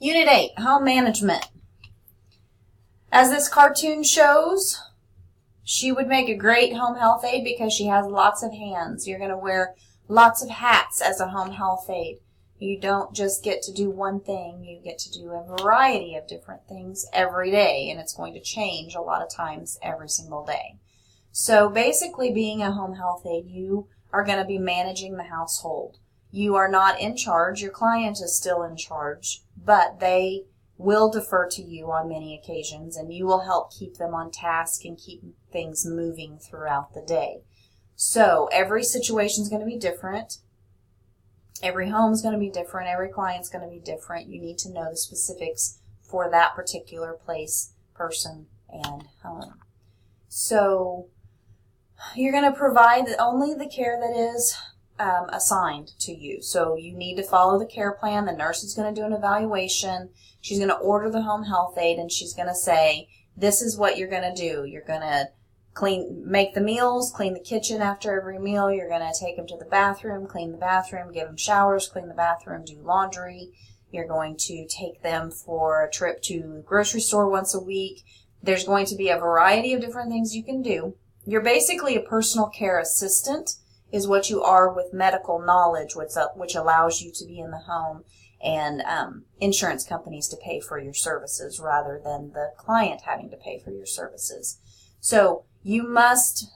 Unit 8, Home Management. As this cartoon shows, she would make a great home health aide because she has lots of hands. You're going to wear lots of hats as a home health aide. You don't just get to do one thing. You get to do a variety of different things every day, and it's going to change a lot of times every single day. So basically, being a home health aide, you are going to be managing the household. You are not in charge. Your client is still in charge, but they will defer to you on many occasions, and you will help keep them on task and keep things moving throughout the day. So every situation is going to be different. Every home is going to be different. Every client is going to be different. You need to know the specifics for that particular place, person, and home. So you're going to provide only the care that is assigned to you. So you need to follow the care plan. The nurse is going to do an evaluation. She's going to order the home health aide, and she's going to say, this is what you're going to do. You're going to make the meals, clean the kitchen after every meal. You're going to take them to the bathroom, clean the bathroom, give them showers, clean the bathroom, do laundry. You're going to take them for a trip to the grocery store once a week. There's going to be a variety of different things you can do. You're basically a personal care assistant is what you are with medical knowledge, which allows you to be in the home and insurance companies to pay for your services rather than the client having to pay for your services. So you must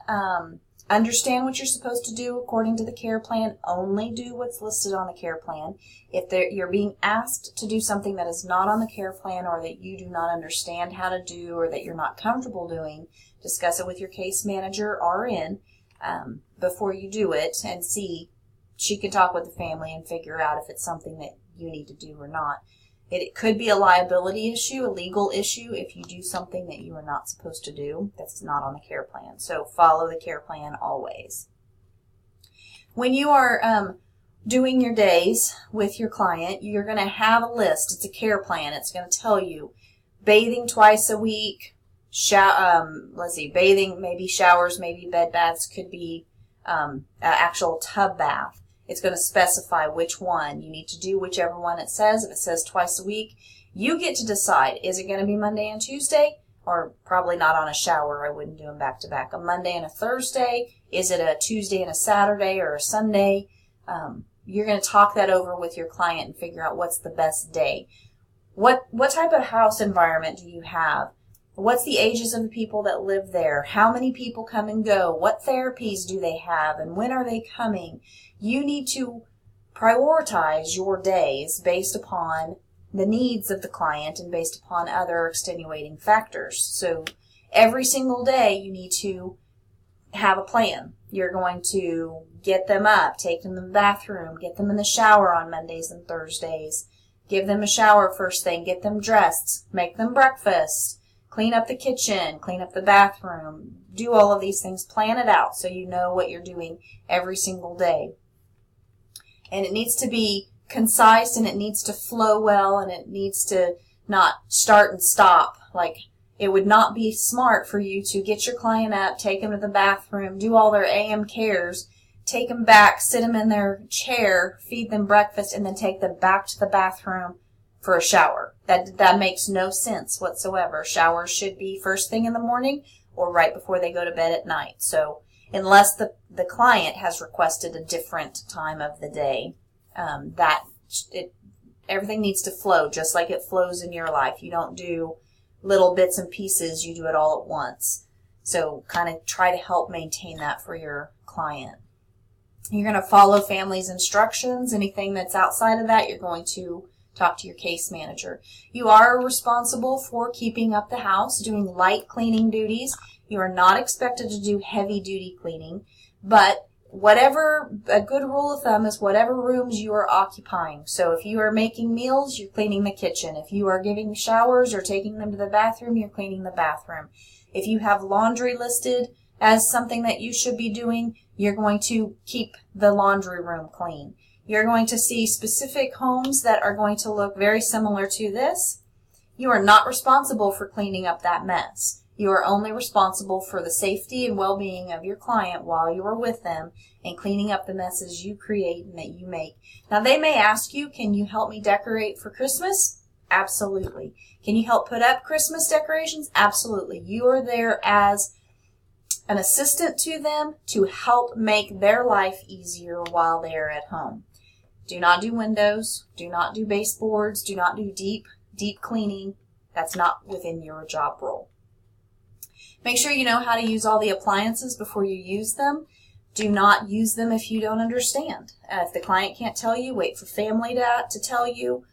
understand what you're supposed to do according to the care plan. Only do what's listed on the care plan. If you're being asked to do something that is not on the care plan or that you do not understand how to do or that you're not comfortable doing, discuss it with your case manager, RN, before you do it, and see. She can talk with the family and figure out if it's something that you need to do or not. It could be a liability issue, a legal issue, if you do something that you are not supposed to do that's not on the care plan. So follow the care plan always. When you are doing your days with your client, you're going to have a list. It's a care plan. It's going to tell you bathing twice a week, bathing, maybe showers, maybe bed baths, could be an actual tub bath. It's going to specify which one. You need to do whichever one it says. If it says twice a week, you get to decide. Is it going to be Monday and Tuesday? Or probably not on a shower. I wouldn't do them back to back. A Monday and a Thursday? Is it a Tuesday and a Saturday or a Sunday? You're going to talk that over with your client and figure out what's the best day. What type of house environment do you have? What's the ages of the people that live there? How many people come and go? What therapies do they have? And when are they coming? You need to prioritize your days based upon the needs of the client and based upon other extenuating factors. So every single day you need to have a plan. You're going to get them up, take them to the bathroom, get them in the shower on Mondays and Thursdays, give them a shower first thing, get them dressed, make them breakfast, clean up the kitchen, clean up the bathroom, do all of these things, plan it out so you know what you're doing every single day. And it needs to be concise, and it needs to flow well, and it needs to not start and stop. Like, it would not be smart for you to get your client up, take them to the bathroom, do all their AM cares, take them back, sit them in their chair, feed them breakfast, and then take them back to the bathroom for a shower. That makes no sense whatsoever. Showers should be first thing in the morning or right before they go to bed at night. So unless the client has requested a different time of the day, everything needs to flow just like it flows in your life. You don't do little bits and pieces. You do it all at once. So kind of try to help maintain that for your client. You're going to follow family's instructions. Anything that's outside of that, you're going to talk to your case manager. You are responsible for keeping up the house, doing light cleaning duties. You are not expected to do heavy duty cleaning, but a good rule of thumb is whatever rooms you are occupying. So if you are making meals, you're cleaning the kitchen. If you are giving showers or taking them to the bathroom, you're cleaning the bathroom. If you have laundry listed as something that you should be doing, you're going to keep the laundry room clean. You're going to see specific homes that are going to look very similar to this. You are not responsible for cleaning up that mess. You are only responsible for the safety and well-being of your client while you are with them and cleaning up the messes you create and that you make. Now, they may ask you, can you help me decorate for Christmas? Absolutely. Can you help put up Christmas decorations? Absolutely. You are there as an assistant to them to help make their life easier while they are at home. Do not do windows. Do not do baseboards. Do not do deep cleaning. That's not within your job role. Make sure you know how to use all the appliances before you use them. Do not use them if you don't understand. If the client can't tell you, wait for family to tell you.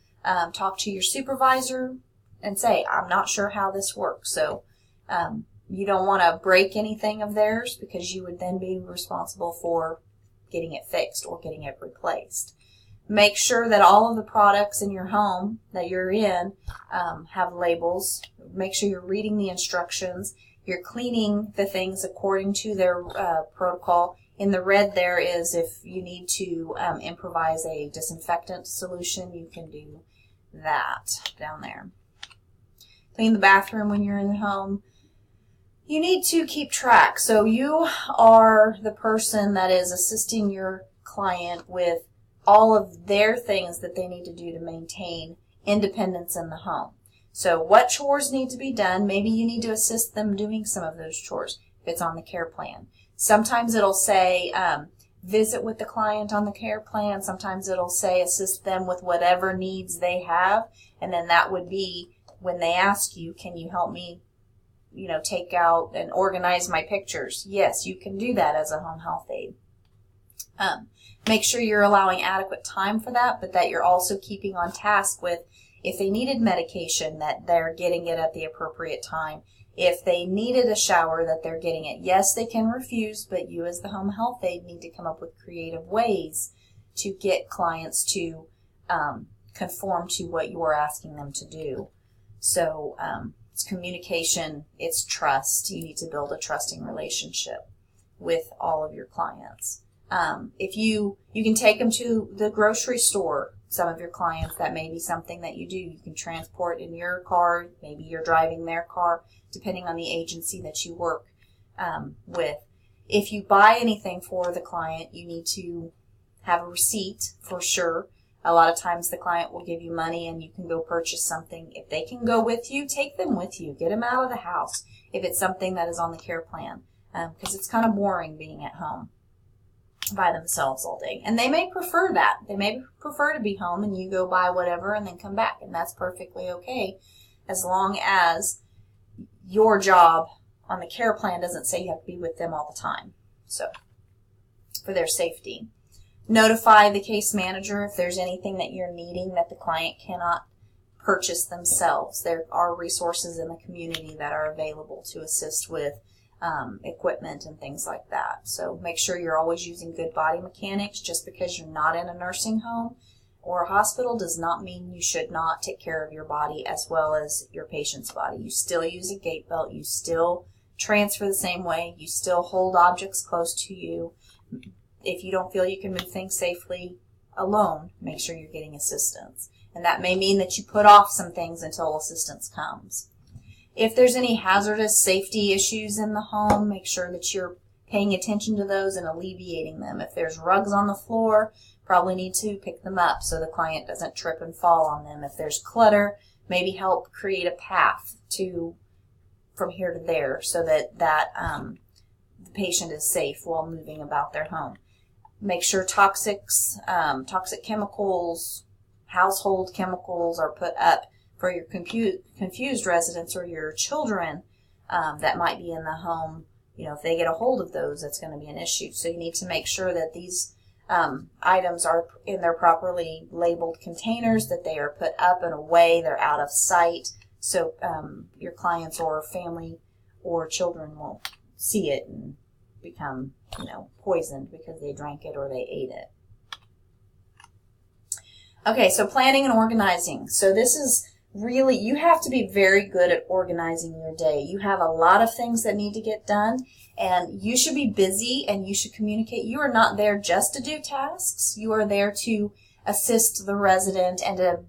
Talk to your supervisor and say, I'm not sure how this works. So you don't want to break anything of theirs because you would then be responsible for getting it fixed or getting it replaced. Make sure that all of the products in your home that you're in have labels. Make sure you're reading the instructions. You're cleaning the things according to their protocol. In the red there is if you need to improvise a disinfectant solution, you can do that down there. Clean the bathroom when you're in the home. You need to keep track. So you are the person that is assisting your client with all of their things that they need to do to maintain independence in the home. So what chores need to be done? Maybe you need to assist them doing some of those chores if it's on the care plan. Sometimes it'll say visit with the client on the care plan. Sometimes it'll say assist them with whatever needs they have. And then that would be when they ask you, can you help me, take out and organize my pictures? Yes, you can do that as a home health aide. Make sure you're allowing adequate time for that, but that you're also keeping on task with if they needed medication, that they're getting it at the appropriate time. If they needed a shower, that they're getting it. Yes, they can refuse, but you as the home health aide need to come up with creative ways to get clients to conform to what you're asking them to do. So it's communication, it's trust. You need to build a trusting relationship with all of your clients. If you can take them to the grocery store, some of your clients, that may be something that you do. You can transport in your car, maybe you're driving their car, depending on the agency that you work with. If you buy anything for the client, you need to have a receipt for sure. A lot of times the client will give you money and you can go purchase something. If they can go with you, take them with you. Get them out of the house if it's something that is on the care plan, because it's kind of boring being at home by themselves all day. And they may prefer that. They may prefer to be home and you go buy whatever and then come back. And that's perfectly okay as long as your job on the care plan doesn't say you have to be with them all the time. So, for their safety. Notify the case manager if there's anything that you're needing that the client cannot purchase themselves. There are resources in the community that are available to assist with equipment and things like that. So make sure you're always using good body mechanics. Just because you're not in a nursing home or a hospital does not mean you should not take care of your body as well as your patient's body. You still use a gait belt. You still transfer the same way. You still hold objects close to you. If you don't feel you can move things safely alone, make sure you're getting assistance. And that may mean that you put off some things until assistance comes. If there's any hazardous safety issues in the home, make sure that you're paying attention to those and alleviating them. If there's rugs on the floor, probably need to pick them up so the client doesn't trip and fall on them. If there's clutter, maybe help create a path from here to there so that the patient is safe while moving about their home. Make sure toxic chemicals, household chemicals are put up for your confused residents or your children that might be in the home. If they get a hold of those, that's going to be an issue. So you need to make sure that these items are in their properly labeled containers, that they are put up and away, they're out of sight, so your clients or family or children won't see it and become, poisoned because they drank it or they ate it. Okay, so planning and organizing. So this is really, you have to be very good at organizing your day. You have a lot of things that need to get done, and you should be busy and you should communicate. You are not there just to do tasks. You are there to assist the resident and to,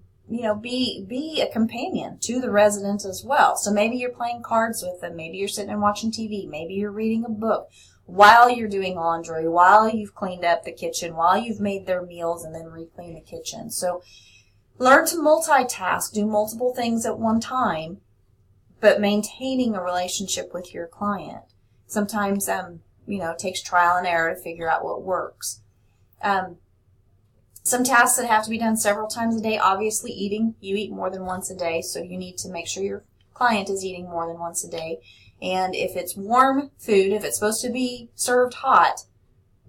be a companion to the resident as well. So maybe you're playing cards with them. Maybe you're sitting and watching TV. Maybe you're reading a book while you're doing laundry, while you've cleaned up the kitchen, while you've made their meals and then re-cleaned the kitchen. So Learn to multitask, do multiple things at one time, but maintaining a relationship with your client. Sometimes, it takes trial and error to figure out what works. Some tasks that have to be done several times a day, obviously eating. You eat more than once a day, so you need to make sure your client is eating more than once a day. And if it's warm food, if it's supposed to be served hot,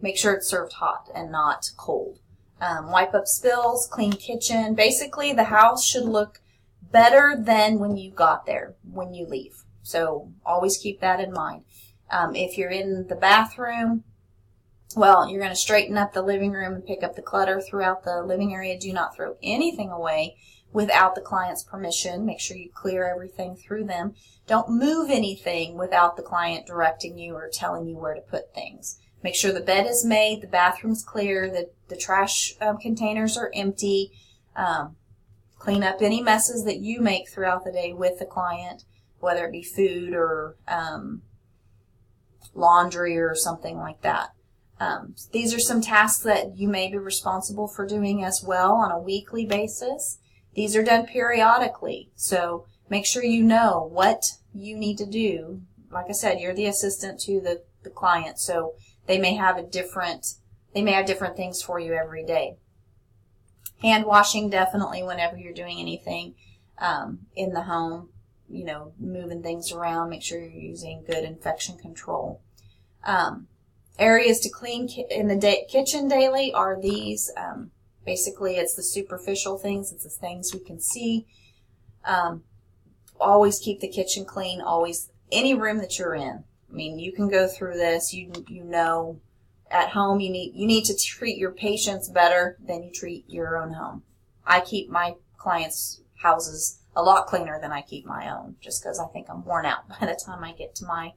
make sure it's served hot and not cold. Wipe up spills, clean kitchen. Basically, the house should look better than when you got there, when you leave. So always keep that in mind. If you're in the bathroom, well, you're going to straighten up the living room and pick up the clutter throughout the living area. Do not throw anything away without the client's permission. Make sure you clear everything through them. Don't move anything without the client directing you or telling you where to put things. Make sure the bed is made, the bathroom's clear, the trash containers are empty. Clean up any messes that you make throughout the day with the client, whether it be food or laundry or something like that. These are some tasks that you may be responsible for doing as well on a weekly basis. These are done periodically, so make sure you know what you need to do. Like I said, you're the assistant to the client, so they may have different things for you every day. Hand washing, definitely, whenever you're doing anything in the home, moving things around, make sure you're using good infection control. Areas to clean in the kitchen daily are these. Basically, it's the superficial things. It's the things we can see. Always keep the kitchen clean. Always, any room that you're in. I mean, you can go through this. At home, you need to treat your patients better than you treat your own home. I keep my clients' houses a lot cleaner than I keep my own, just because I think I'm worn out by the time I get to my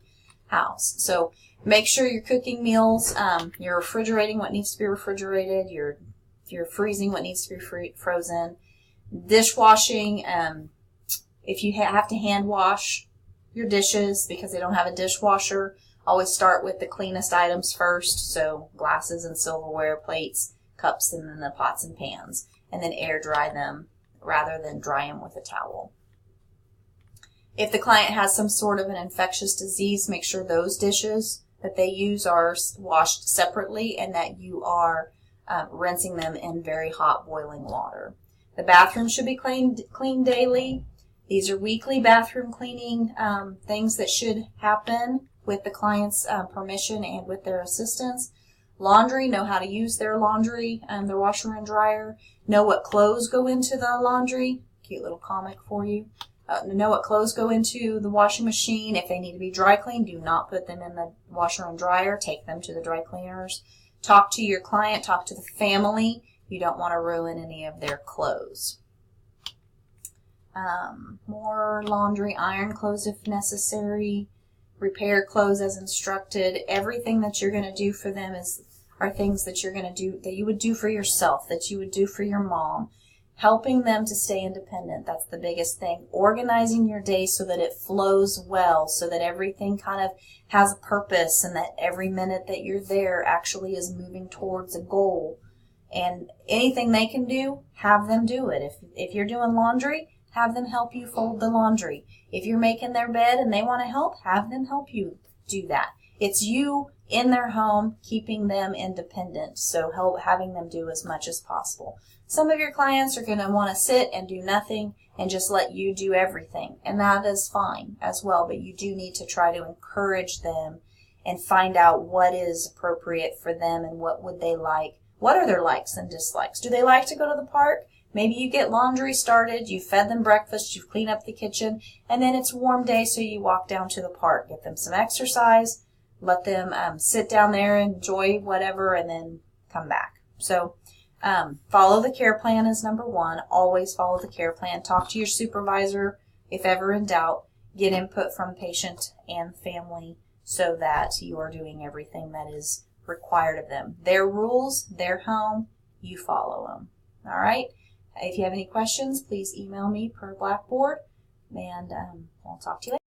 house. So make sure you're cooking meals, you're refrigerating what needs to be refrigerated, you're freezing what needs to be frozen. Dishwashing, if you have to hand wash your dishes because they don't have a dishwasher, always start with the cleanest items first, so glasses and silverware, plates, cups, and then the pots and pans, and then air dry them rather than dry them with a towel. If the client has some sort of an infectious disease, make sure those dishes that they use are washed separately and that you are rinsing them in very hot boiling water. The bathroom should be cleaned daily. These are weekly bathroom cleaning things that should happen with the client's permission and with their assistance. Laundry, know how to use their laundry and their washer and dryer. Know what clothes go into the laundry. Cute little comic for you. Know what clothes go into the washing machine. If they need to be dry cleaned, do not put them in the washer and dryer. Take them to the dry cleaners. Talk to your client. Talk to the family. You don't want to ruin any of their clothes. More laundry, iron clothes if necessary. Repair clothes as instructed. Everything that you're going to do for them are things that you're going to do, that you would do for yourself, that you would do for your mom. Helping them to stay independent, that's the biggest thing. Organizing your day so that it flows well, so that everything kind of has a purpose and that every minute that you're there actually is moving towards a goal. And anything they can do, have them do it. If you're doing laundry, have them help you fold the laundry. If you're making their bed and they want to help, have them help you do that. It's you in their home, keeping them independent, so having them do as much as possible. Some of your clients are going to want to sit and do nothing and just let you do everything, and that is fine as well, but you do need to try to encourage them and find out what is appropriate for them and what would they like. What are their likes and dislikes? Do they like to go to the park? Maybe you get laundry started, you fed them breakfast, you clean up the kitchen, and then it's a warm day, so you walk down to the park. Get them some exercise, let them sit down there, enjoy whatever, and then come back. So follow the care plan is number one. Always follow the care plan. Talk to your supervisor if ever in doubt. Get input from patient and family so that you are doing everything that is required of them. Their rules, their home, you follow them. All right? If you have any questions, please email me per Blackboard, and I'll talk to you later.